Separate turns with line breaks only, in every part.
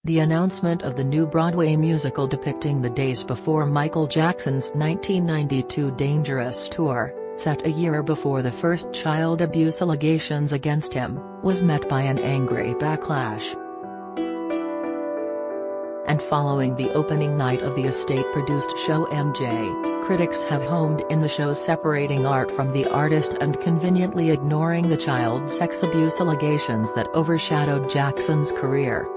The announcement of the new Broadway musical depicting the days before Michael Jackson's 1992 Dangerous tour, set a year before the first child abuse allegations against him, was met by an angry backlash. And following the opening night of the estate-produced show MJ, critics have homed in the show separating art from the artist and conveniently ignoring the child sex abuse allegations that overshadowed Jackson's career.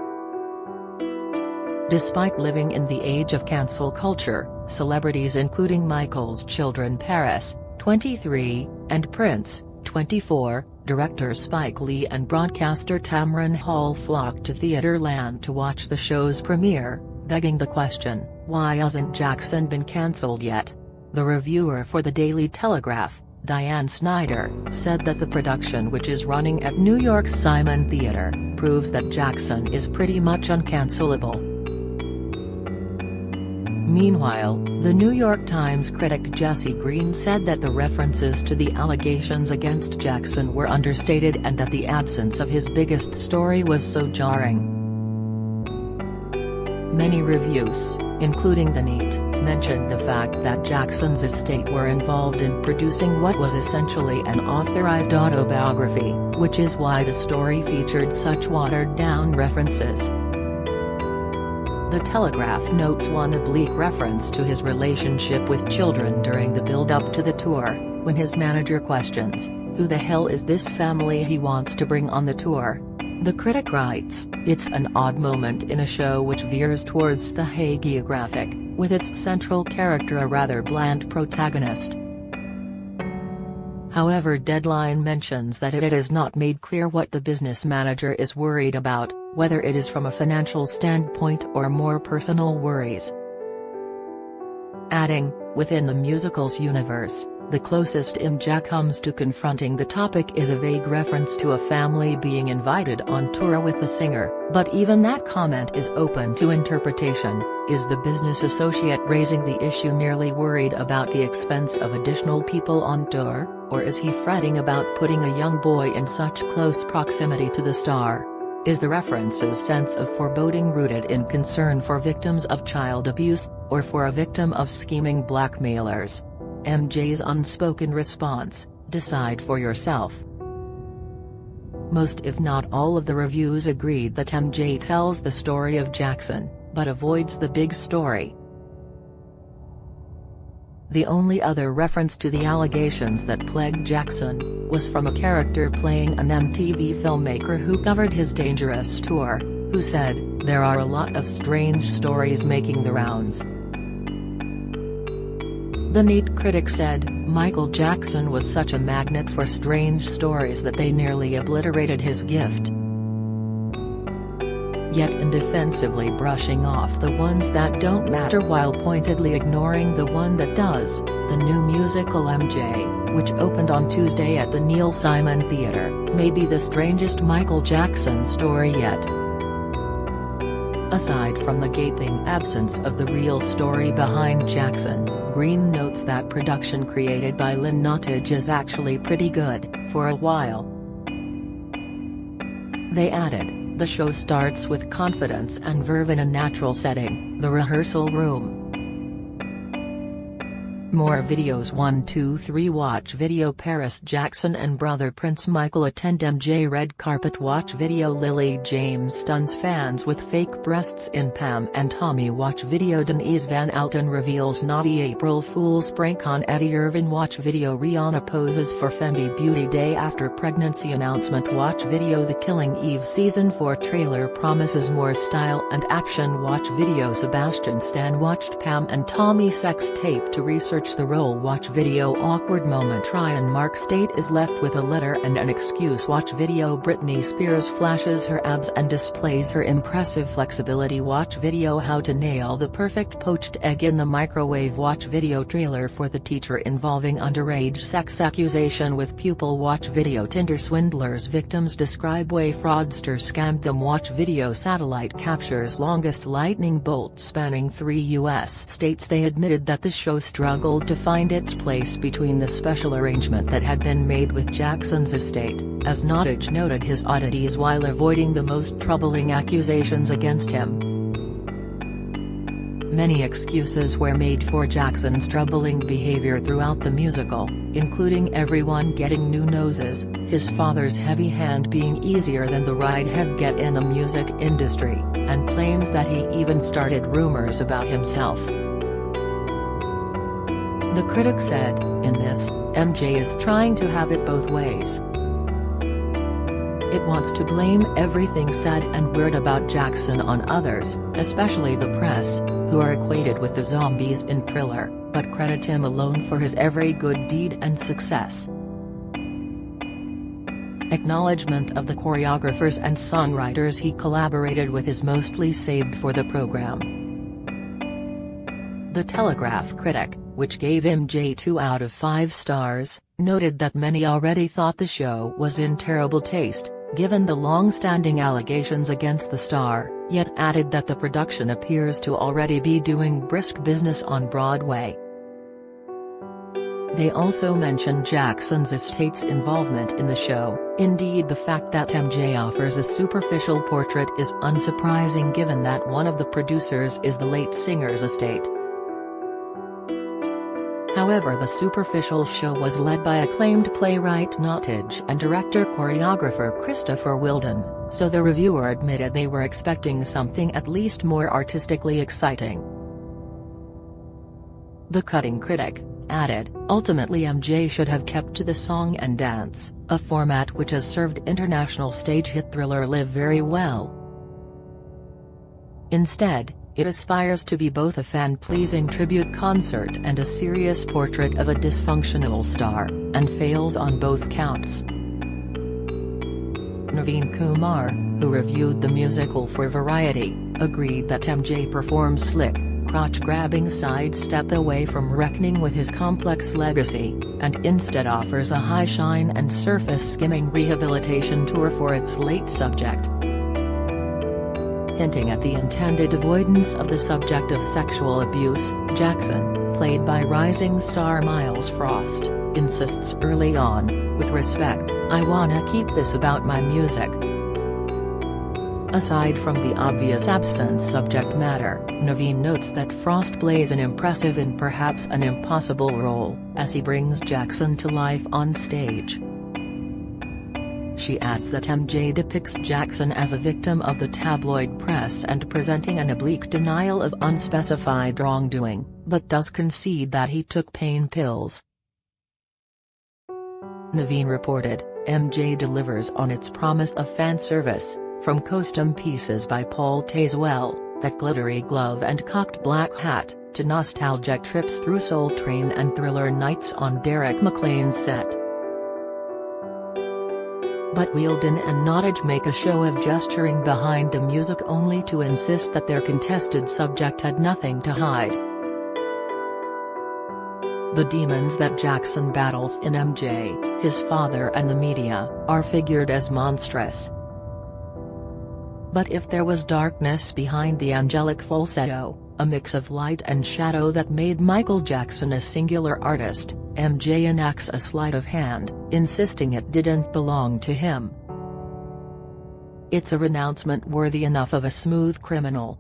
Despite living in the age of cancel culture, celebrities including Michael's children Paris, 23, and Prince, 24, director Spike Lee and broadcaster Tamron Hall flocked to Theaterland to watch the show's premiere, begging the question, why hasn't Jackson been cancelled yet? The reviewer for the Daily Telegraph, Diane Snyder, said that the production, which is running at New York's Simon Theatre, proves that Jackson is pretty much uncancelable. Meanwhile, the New York Times critic Jesse Green said that the references to the allegations against Jackson were understated and that the absence of his biggest story was so jarring. Many reviews, including The Neat, mentioned the fact that Jackson's estate were involved in producing what was essentially an authorized autobiography, which is why the story featured such watered-down references. The Telegraph notes one oblique reference to his relationship with children during the build-up to the tour, when his manager questions, "Who the hell is this family he wants to bring on the tour?" The critic writes, "It's an odd moment in a show which veers towards the hagiographic, with its central character a rather bland protagonist." However, Deadline mentions that it is not made clear what the business manager is worried about, whether it is from a financial standpoint or more personal worries. Adding, within the musical's universe, the closest MJ comes to confronting the topic is a vague reference to a family being invited on tour with the singer, but even that comment is open to interpretation. Is the business associate raising the issue merely worried about the expense of additional people on tour, or is he fretting about putting a young boy in such close proximity to the star? Is the reference's sense of foreboding rooted in concern for victims of child abuse, or for a victim of scheming blackmailers? MJ's unspoken response, "Decide for yourself." Most if not all of the reviews agreed that MJ tells the story of Jackson, but avoids the big story. The only other reference to the allegations that plagued Jackson, was from a character playing an MTV filmmaker who covered his Dangerous tour, who said, "There are a lot of strange stories making the rounds." The Neat critic said, "Michael Jackson was such a magnet for strange stories that they nearly obliterated his gift." Yet indefensively brushing off the ones that don't matter while pointedly ignoring the one that does, the new musical MJ, which opened on Tuesday at the Neil Simon Theatre, may be the strangest Michael Jackson story yet. Aside from the gaping absence of the real story behind Jackson, Green notes that production created by Lynn Nottage is actually pretty good, for a while. They added, "The show starts with confidence and verve in a natural setting, the rehearsal room." More videos 1, 2, 3 Watch video Paris Jackson and brother Prince Michael attend MJ red carpet. Watch video Lily James stuns fans with fake breasts in Pam and Tommy. Watch video Denise Van Outen reveals naughty April Fool's prank on Eddie Irvine. Watch video Rihanna poses for Fendi Beauty Day after pregnancy announcement. Watch video The Killing Eve Season 4 trailer promises more style and action. Watch video Sebastian Stan watched Pam and Tommy sex tape to research the role. Watch video Awkward moment Ryan Mark State is left with a letter and an excuse. Watch video Britney Spears flashes her abs and displays her impressive flexibility. Watch video How to nail the perfect poached egg in the microwave. Watch video trailer for The Teacher involving underage sex accusation with pupil. Watch video Tinder swindlers victims describe way fraudster scammed them. Watch video Satellite captures longest lightning bolt spanning 3 U.S. states. They admitted that the show struggled struggled to find its place between the special arrangement that had been made with Jackson's estate, as Nottage noted his oddities while avoiding the most troubling accusations against him. Many excuses were made for Jackson's troubling behavior throughout the musical, including everyone getting new noses, his father's heavy hand being easier than the ride he'd get in the music industry, and claims that he even started rumors about himself. The critic said, "In this, MJ is trying to have it both ways. It wants to blame everything said and weird about Jackson on others, especially the press, who are equated with the zombies in Thriller, but credit him alone for his every good deed and success." Acknowledgement of the choreographers and songwriters he collaborated with is mostly saved for the program. The Telegraph critic, which gave MJ 2 out of 5 stars, noted that many already thought the show was in terrible taste, given the long-standing allegations against the star, yet added that the production appears to already be doing brisk business on Broadway. They also mentioned Jackson's estate's involvement in the show. Indeed, the fact that MJ offers a superficial portrait is unsurprising given that one of the producers is the late singer's estate. However, the superficial show was led by acclaimed playwright Nottage and director-choreographer Christopher Wheeldon, so the reviewer admitted they were expecting something at least more artistically exciting. The cutting critic added, "Ultimately MJ should have kept to the song and dance, a format which has served international stage hit Thriller Live very well. Instead, it aspires to be both a fan-pleasing tribute concert and a serious portrait of a dysfunctional star, and fails on both counts." Naveen Kumar, who reviewed the musical for Variety, agreed that MJ performs slick, crotch-grabbing sidestep away from reckoning with his complex legacy, and instead offers a high-shine and surface-skimming rehabilitation tour for its late subject. Hinting at the intended avoidance of the subject of sexual abuse, Jackson, played by rising star Miles Frost, insists early on, "With respect, I wanna keep this about my music." Aside from the obvious absent subject matter, Naveen notes that Frost plays an impressive and perhaps an impossible role, as he brings Jackson to life on stage. She adds that MJ depicts Jackson as a victim of the tabloid press and presenting an oblique denial of unspecified wrongdoing, but does concede that he took pain pills. Naveen reported, "MJ delivers on its promise of fan service, from costume pieces by Paul Tazewell, that glittery glove and cocked black hat, to nostalgic trips through Soul Train and Thriller nights on Derek McLean's set." But Wheeldon and Nottage make a show of gesturing behind the music only to insist that their contested subject had nothing to hide. The demons that Jackson battles in MJ, his father and the media, are figured as monstrous. But if there was darkness behind the angelic falsetto, a mix of light and shadow that made Michael Jackson a singular artist, MJ enacts a sleight of hand, insisting it didn't belong to him. It's a renouncement worthy enough of a smooth criminal.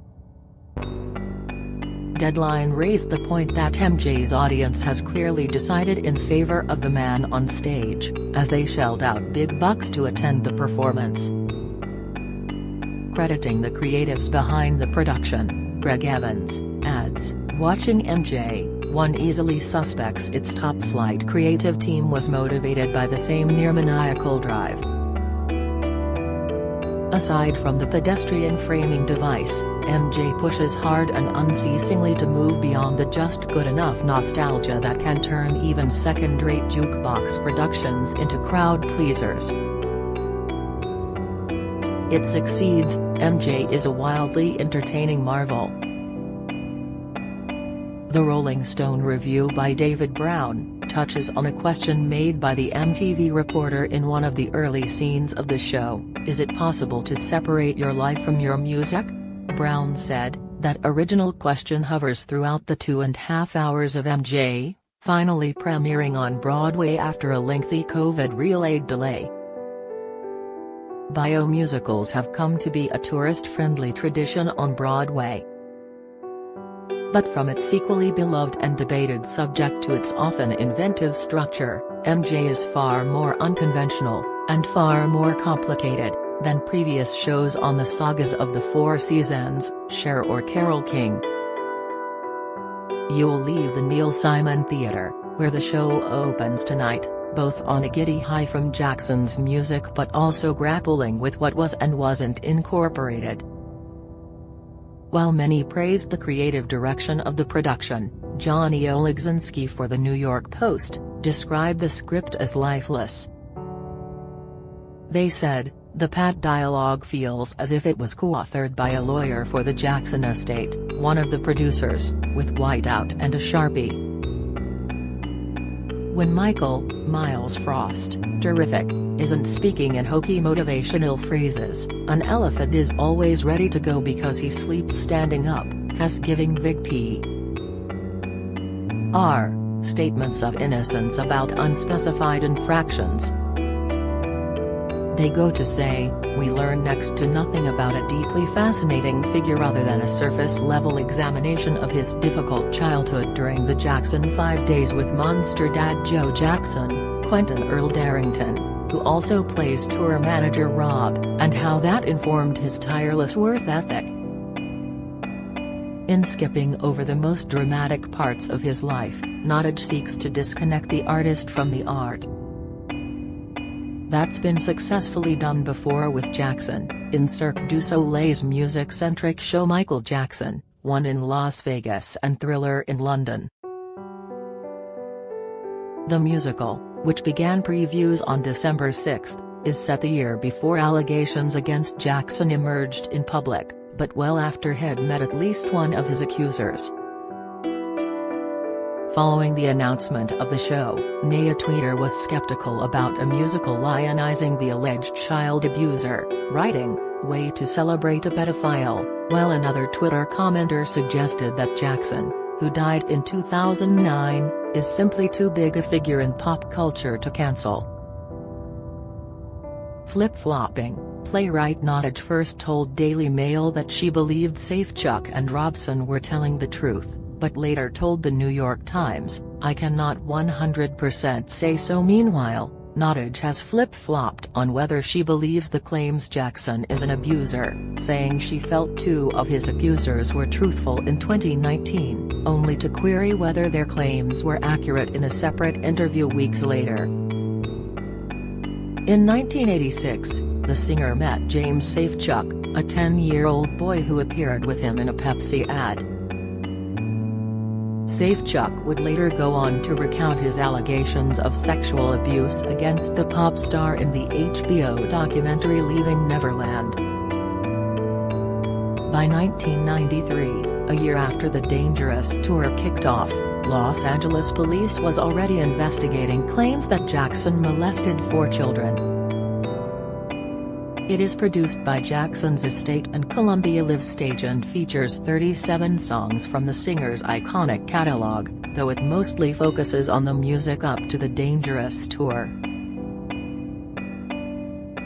Deadline raised the point that MJ's audience has clearly decided in favor of the man on stage, as they shelled out big bucks to attend the performance. Crediting the creatives behind the production, Greg Evans, adds, "Watching MJ, one easily suspects its top-flight creative team was motivated by the same near-maniacal drive." Aside from the pedestrian framing device, MJ pushes hard and unceasingly to move beyond the just good enough nostalgia that can turn even second-rate jukebox productions into crowd pleasers. It succeeds. MJ is a wildly entertaining marvel. The Rolling Stone review by David Brown touches on a question made by the MTV reporter in one of the early scenes of the show: "Is it possible to separate your life from your music?" Brown said, "That original question hovers throughout the 2.5 hours of MJ, finally premiering on Broadway after a lengthy COVID-related delay. Biomusicals have come to be a tourist-friendly tradition on Broadway. But from its equally beloved and debated subject to its often inventive structure, MJ is far more unconventional, and far more complicated, than previous shows on the sagas of the Four Seasons, Cher or Carole King. You'll leave the Neil Simon Theatre, where the show opens tonight, both on a giddy high from Jackson's music but also grappling with what was and wasn't incorporated. While many praised the creative direction of the production, Johnny Olegzinski for the New York Post described the script as lifeless. They said, "The pat dialogue feels as if it was co-authored by a lawyer for the Jackson estate, one of the producers, with whiteout and a Sharpie." When Miles Frost, terrific, isn't speaking in hokey motivational phrases, an elephant is always ready to go because he sleeps standing up, Hess giving Big P. R. statements of innocence about unspecified infractions. They go to say, we learn next to nothing about a deeply fascinating figure other than a surface-level examination of his difficult childhood during the Jackson 5 Days with Monster Dad Joe Jackson, Quentin Earl Darrington, who also plays tour manager Rob, and how that informed his tireless work ethic. In skipping over the most dramatic parts of his life, Nottage seeks to disconnect the artist from the art. That's been successfully done before with Jackson, in Cirque du Soleil's music-centric show Michael Jackson, one in Las Vegas and Thriller in London. The musical, which began previews on December 6, is set the year before allegations against Jackson emerged in public, but well after he'd met at least one of his accusers. Following the announcement of the show, Naya Tweeter was skeptical about a musical lionizing the alleged child abuser, writing, "Way to celebrate a pedophile," while another Twitter commenter suggested that Jackson, who died in 2009, is simply too big a figure in pop culture to cancel. Flip-flopping, playwright Nottage first told Daily Mail that she believed Safechuck and Robson were telling the truth, but later told the New York Times, "I cannot 100% say so." Meanwhile, Nottage has flip-flopped on whether she believes the claims Jackson is an abuser, saying she felt two of his accusers were truthful in 2019, only to query whether their claims were accurate in a separate interview weeks later. In 1986, the singer met James Safechuck, a 10-year-old boy who appeared with him in a Pepsi ad. Safechuck would later go on to recount his allegations of sexual abuse against the pop star in the HBO documentary Leaving Neverland. By 1993, a year after the Dangerous tour kicked off, Los Angeles police was already investigating claims that Jackson molested 4 children. It is produced by Jackson's estate and Columbia Live Stage and features 37 songs from the singer's iconic catalog, though it mostly focuses on the music up to the Dangerous tour.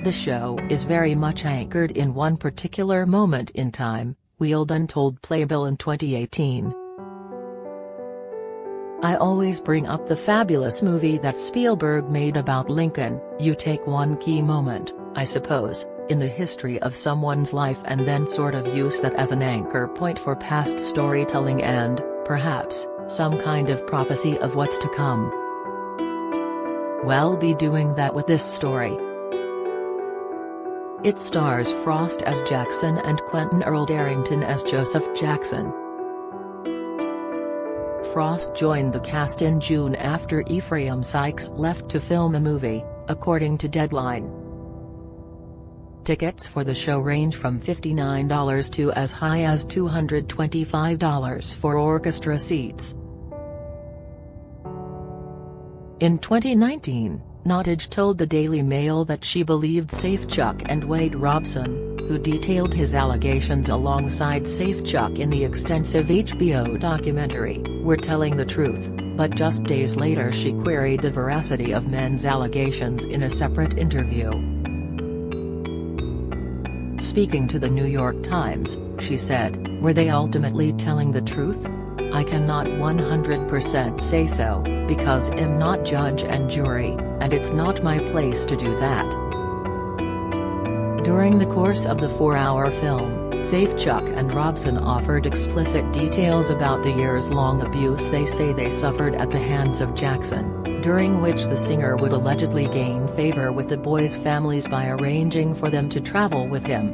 The show is very much anchored in one particular moment in time, Wheeled Untold Playbill in 2018. I always bring up the fabulous movie that Spielberg made about Lincoln. You take one key moment, I suppose, in the history of someone's life and then sort of use that as an anchor point for past storytelling and, perhaps, some kind of prophecy of what's to come. We'll be doing that with this story. It stars Frost as Jackson and Quentin Earl Darrington as Joseph Jackson. Frost joined the cast in June after Ephraim Sykes left to film a movie, according to Deadline. Tickets for the show range from $59 to as high as $225 for orchestra seats. In 2019, Nottage told the Daily Mail that she believed Safechuck and Wade Robson, who detailed his allegations alongside Safechuck in the extensive HBO documentary, were telling the truth. but just days later she queried the veracity of men's allegations in a separate interview. Speaking to the New York Times, she said, "Were they ultimately telling the truth? I cannot 100% say so, because I'm not judge and jury, and it's not my place to do that." During the course of the 4-hour film, Chuck and Robson offered explicit details about the years-long abuse they say they suffered at the hands of Jackson, during which the singer would allegedly gain favor with the boys' families by arranging for them to travel with him.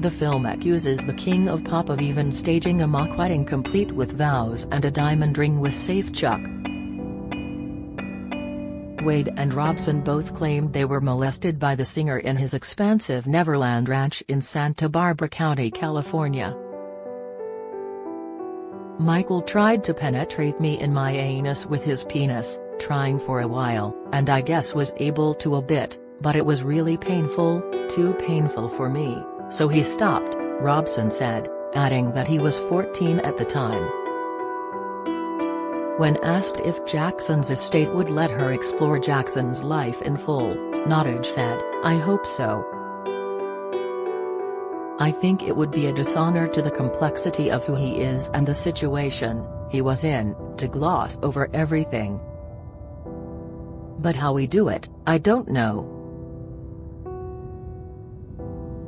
The film accuses the King of Pop of even staging a mock wedding complete with vows and a diamond ring with Chuck. Wade and Robson both claimed they were molested by the singer in his expansive Neverland Ranch in Santa Barbara County, California. "Michael tried to penetrate me in my anus with his penis, trying for a while, and I guess was able to a bit, but it was really painful, too painful for me, so he stopped," Robson said, adding that he was 14 at the time. When asked if Jackson's estate would let her explore Jackson's life in full, Nottage said, "I hope so. I think it would be a dishonor to the complexity of who he is and the situation he was in, to gloss over everything. But how we do it, I don't know."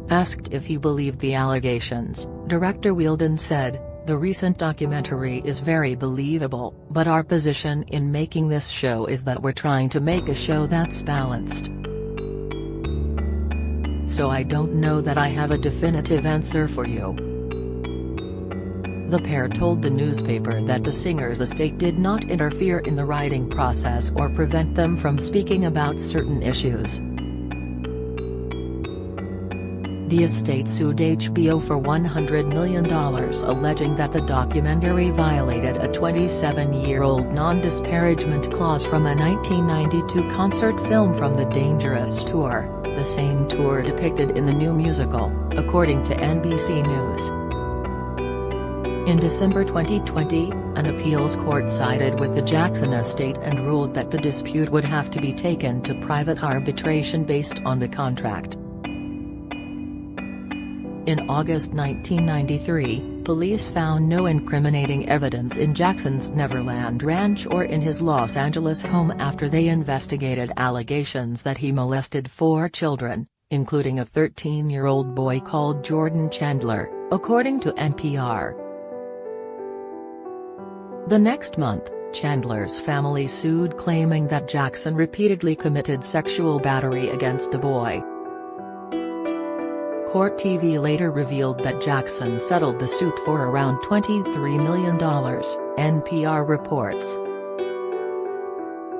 Asked if he believed the allegations, director Wheeldon said, "The recent documentary is very believable, but our position in making this show is that we're trying to make a show that's balanced. So I don't know that I have a definitive answer for you." The pair told the newspaper that the singer's estate did not interfere in the writing process or prevent them from speaking about certain issues. The estate sued HBO for $100 million, alleging that the documentary violated a 27-year-old non-disparagement clause from a 1992 concert film from the Dangerous Tour, the same tour depicted in the new musical, according to NBC News. In December 2020, an appeals court sided with the Jackson estate and ruled that the dispute would have to be taken to private arbitration based on the contract. In August 1993, police found no incriminating evidence in Jackson's Neverland Ranch or in his Los Angeles home after they investigated allegations that he molested 4 children, including a 13-year-old boy called Jordan Chandler, according to NPR. The next month, Chandler's family sued, claiming that Jackson repeatedly committed sexual battery against the boy. Court TV later revealed that Jackson settled the suit for around $23 million, NPR reports.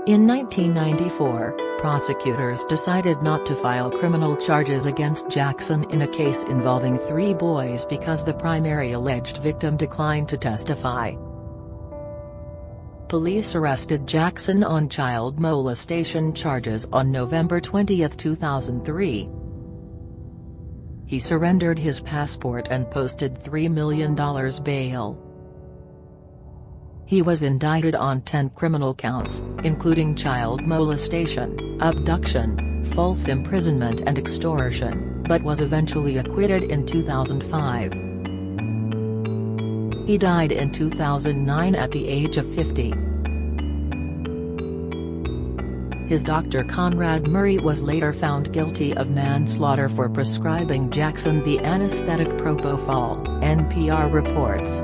In 1994, prosecutors decided not to file criminal charges against Jackson in a case involving 3 boys because the primary alleged victim declined to testify. Police arrested Jackson on child molestation charges on November 20, 2003. He surrendered his passport and posted $3 million bail. He was indicted on 10 criminal counts, including child molestation, abduction, false imprisonment and extortion, but was eventually acquitted in 2005. He died in 2009 at the age of 50. His doctor Conrad Murray was later found guilty of manslaughter for prescribing Jackson the anesthetic propofol, NPR reports.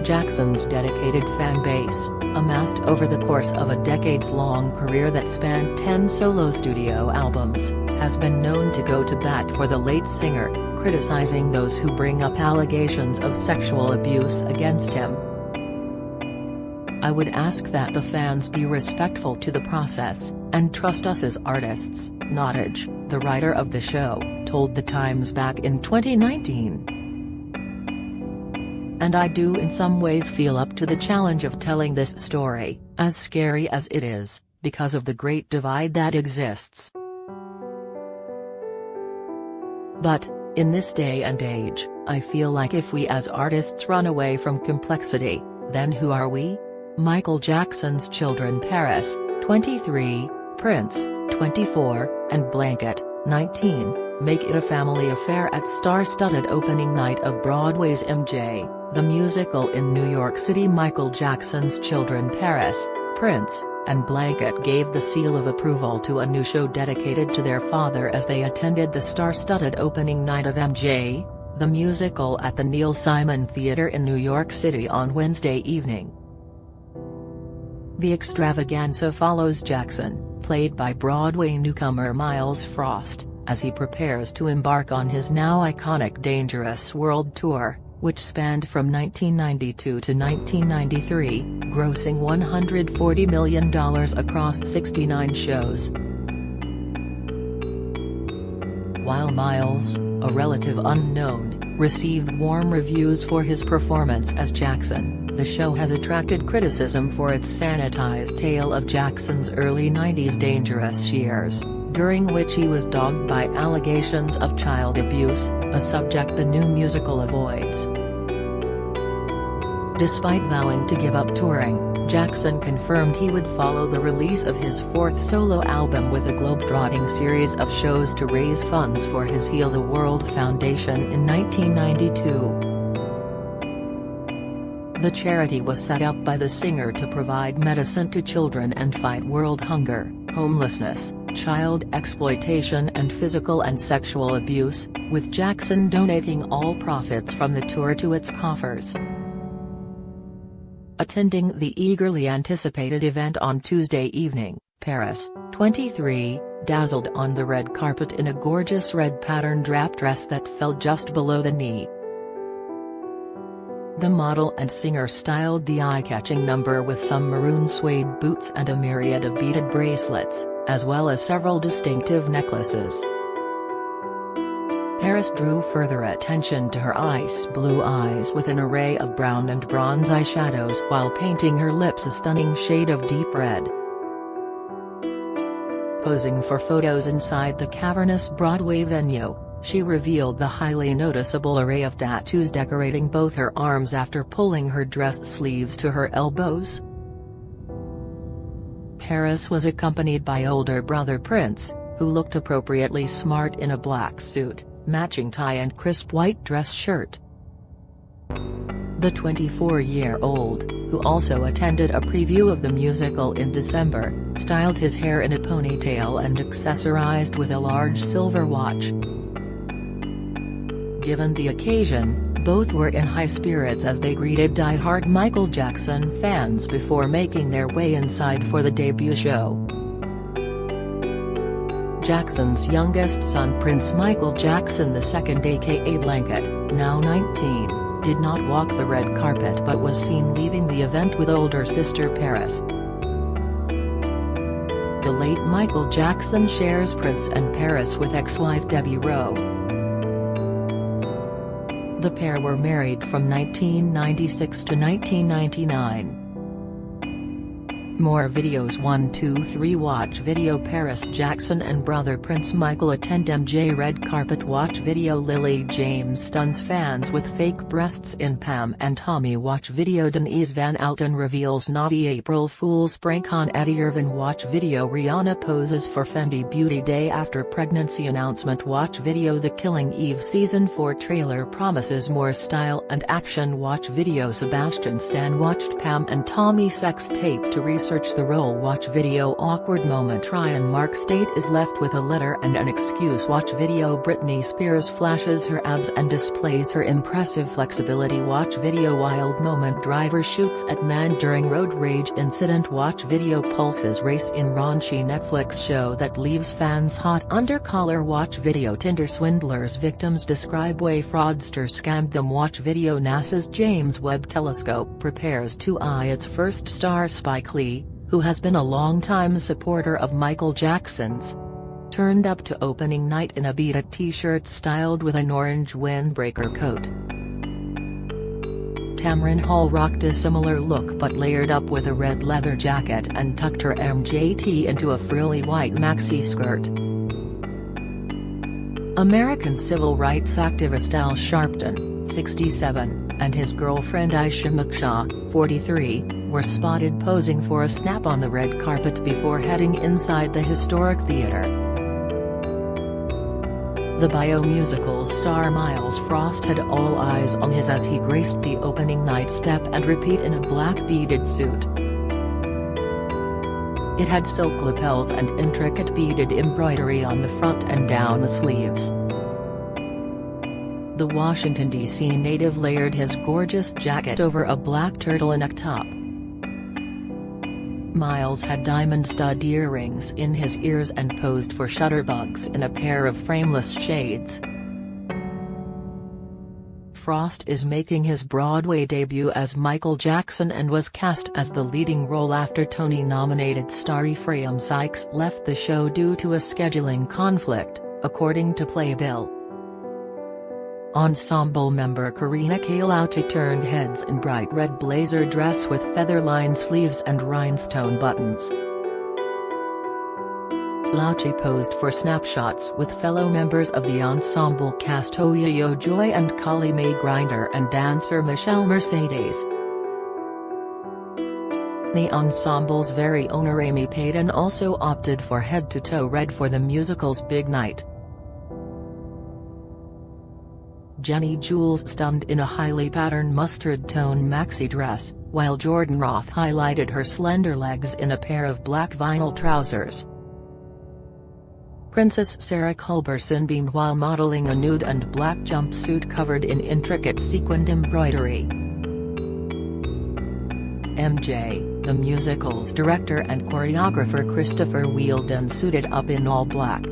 Jackson's dedicated fan base, amassed over the course of a decades-long career that spanned 10 solo studio albums, has been known to go to bat for the late singer, criticizing those who bring up allegations of sexual abuse against him. "I would ask that the fans be respectful to the process, and trust us as artists," Nottage, the writer of the show, told The Times back in 2019. "And I do in some ways feel up to the challenge of telling this story, as scary as it is, because of the great divide that exists. But, in this day and age, I feel like if we as artists run away from complexity, then who are we? Michael Jackson's children Paris, 23, Prince, 24, and Blanket, 19, make it a family affair at star-studded opening night of Broadway's MJ, the musical in New York City. Michael Jackson's children Paris, Prince, and Blanket gave the seal of approval to a new show dedicated to their father as they attended the star-studded opening night of MJ, the musical at the Neil Simon Theatre in New York City on Wednesday evening. The extravaganza follows Jackson, played by Broadway newcomer Miles Frost, as he prepares to embark on his now iconic Dangerous World Tour, which spanned from 1992 to 1993, grossing $140 million across 69 shows. While Miles, a relative unknown, received warm reviews for his performance as Jackson, the show has attracted criticism for its sanitized tale of Jackson's early 90s dangerous years, during which he was dogged by allegations of child abuse, a subject the new musical avoids. Despite vowing to give up touring, Jackson confirmed he would follow the release of his fourth solo album with a globe-trotting series of shows to raise funds for his Heal the World Foundation in 1992. The charity was set up by the singer to provide medicine to children and fight world hunger, homelessness, child exploitation and physical and sexual abuse, with Jackson donating all profits from the tour to its coffers. Attending the eagerly anticipated event on Tuesday evening, Paris, 23, dazzled on the red carpet in a gorgeous red patterned drap dress that fell just below the knee. The model and singer styled the eye-catching number with some maroon suede boots and a myriad of beaded bracelets, as well as several distinctive necklaces. Paris drew further attention to her ice blue eyes with an array of brown and bronze eyeshadows while painting her lips a stunning shade of deep red. Posing for photos inside the cavernous Broadway venue, she revealed the highly noticeable array of tattoos decorating both her arms after pulling her dress sleeves to her elbows. Paris was accompanied by older brother Prince, who looked appropriately smart in a black suit, matching tie and crisp white dress shirt. The 24-year-old, who also attended a preview of the musical in December, styled his hair in a ponytail and accessorized with a large silver watch. Given the occasion, both were in high spirits as they greeted die-hard Michael Jackson fans before making their way inside for the debut show. Jackson's youngest son Prince Michael Jackson II aka Blanket, now 19, did not walk the red carpet but was seen leaving the event with older sister Paris. The late Michael Jackson shares Prince and Paris with ex-wife Debbie Rowe. The pair were married from 1996 to 1999. More videos 1 2 3 Watch video Paris Jackson and brother Prince Michael attend MJ red carpet. Watch video Lily James stuns fans with fake breasts in Pam and Tommy. Watch video Denise Van Outen reveals naughty April Fool's prank on Eddie Irvine. Watch video Rihanna poses for Fendi Beauty Day after pregnancy announcement. Watch video The Killing Eve Season 4 trailer promises more style and action. Watch video Sebastian Stan watched Pam and Tommy sex tape to research the role. Watch video Awkward moment Ryan Mark State is left with a letter and an excuse. Watch video Britney Spears flashes her abs and displays her impressive flexibility. Watch video Wild moment driver shoots at man during road rage incident. Watch video Pulse's race in raunchy Netflix show that leaves fans hot under collar. Watch video Tinder swindlers victims describe way fraudster scammed them. Watch video NASA's James Webb Telescope prepares to eye its first star. Spike Lee, who has been a longtime supporter of Michael Jackson's, turned up to opening night in a beaded t-shirt styled with an orange windbreaker coat. Tamron Hall rocked a similar look but layered up with a red leather jacket and tucked her MJT into a frilly white maxi skirt. American civil rights activist Al Sharpton, 67, and his girlfriend Aisha McShaw, 43, were spotted posing for a snap on the red carpet before heading inside the historic theater. The biomusical's star Miles Frost had all eyes on his as he graced the opening night step and repeat in a black beaded suit. It had silk lapels and intricate beaded embroidery on the front and down the sleeves. The Washington, D.C. native layered his gorgeous jacket over a black turtleneck top. Miles had diamond stud earrings in his ears and posed for shutterbugs in a pair of frameless shades. Frost is making his Broadway debut as Michael Jackson and was cast as the leading role after Tony-nominated star Ephraim Sykes left the show due to a scheduling conflict, according to Playbill. Ensemble member Karina Lauchi turned heads in bright red blazer dress with feather-lined sleeves and rhinestone buttons. Lauchi posed for snapshots with fellow members of the ensemble cast Oyoyo Joy and Collie Mae Grinder and dancer Michelle Mercedes. The ensemble's very own Amy Payton also opted for head-to-toe red for the musical's big night. Jenny Jules stunned in a highly patterned mustard-tone maxi dress, while Jordan Roth highlighted her slender legs in a pair of black vinyl trousers. Princess Sarah Culberson beamed while modeling a nude and black jumpsuit covered in intricate sequined embroidery. MJ, the musical's director and choreographer Christopher Wheeldon suited up in all black.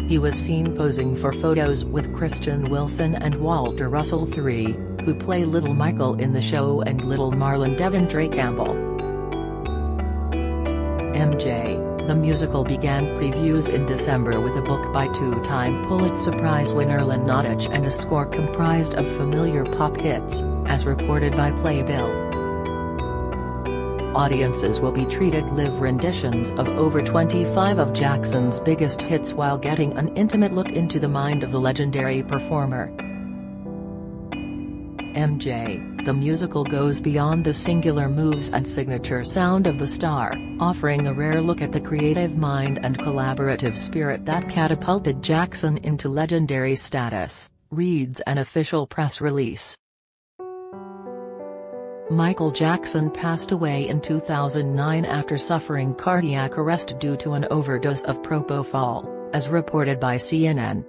He was seen posing for photos with Christian Wilson and Walter Russell III, who play Little Michael in the show, and Little Marlon Devondre Campbell. MJ, the musical began previews in December with a book by two-time Pulitzer Prize winner Lynn Nottage and a score comprised of familiar pop hits, as reported by Playbill. Audiences will be treated live renditions of over 25 of Jackson's biggest hits while getting an intimate look into the mind of the legendary performer. MJ, the musical goes beyond the singular moves and signature sound of the star, offering a rare look at the creative mind and collaborative spirit that catapulted Jackson into legendary status, reads an official press release. Michael Jackson passed away in 2009 after suffering cardiac arrest due to an overdose of propofol, as reported by CNN.